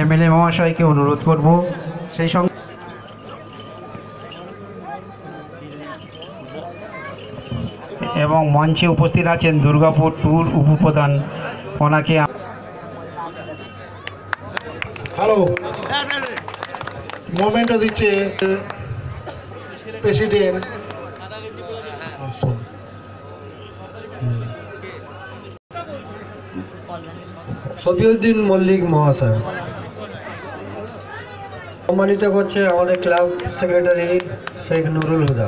MLA মহাশয়কে অনুরোধ করব সেই সঙ্গে এবং মঞ্চে উপস্থিত আছেন দুর্গাপুর ট্যুর উপপ্রধান ওনাকে হ্যালো মোমেন্টও দিচ্ছে প্রেসিডেন্ট শফিউদ্দিন মল্লিক মহাশয় সম্মানিত করছে আমাদের club secretary Sheikh Nurul Huda.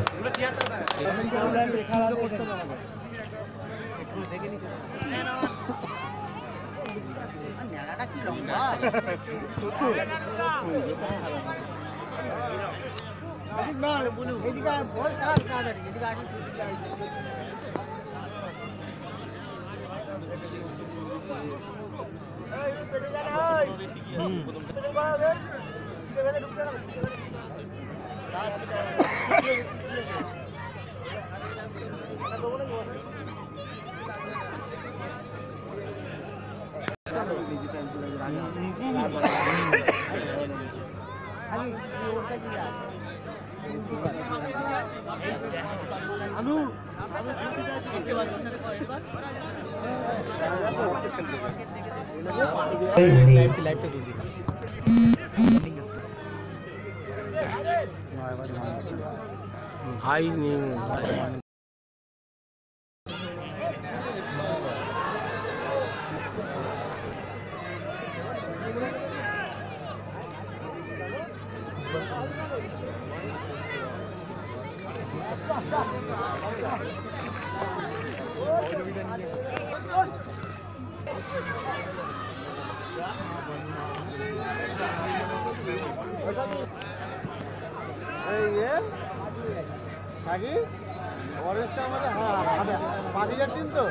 Team তো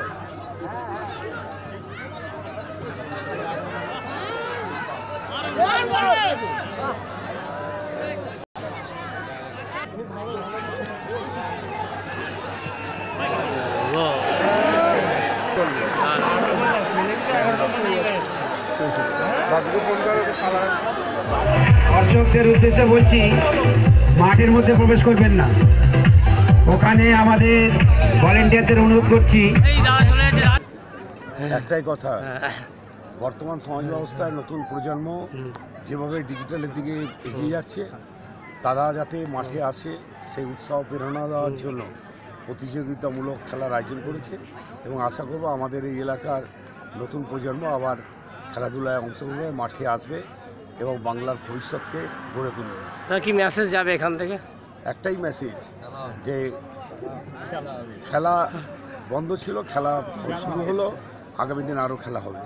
দর্শকদের উদ্দেশ্যে বলছি মাঠের মধ্যে প্রবেশ করবেন না, ওখানে আমাদের ভলেন্টিয়ারদের অনুরোধ করছি। একটাই কথা, বর্তমান সমাজ ব্যবস্থায় নতুন প্রজন্ম যেভাবে ডিজিটালের দিকে এগিয়ে যাচ্ছে, তারা যাতে মাঠে আসে সেই উৎসাহ প্রেরণা দেওয়ার জন্য প্রতিযোগিতামূলক খেলার আয়োজন করেছে এবং আশা করব আমাদের এই এলাকার নতুন প্রজন্ম আবার খেলাধুলায় অংশগ্রহণ মাঠে আসবে এবং বাংলার ভবিষ্যৎকে গড়ে তুলবে। তা কি মেসেজ যাবে এখান থেকে? একটাই মেসেজ যে খেলা বন্ধ ছিল, খেলা শুরু হলো, আগামী দিন আরও খেলা হবে।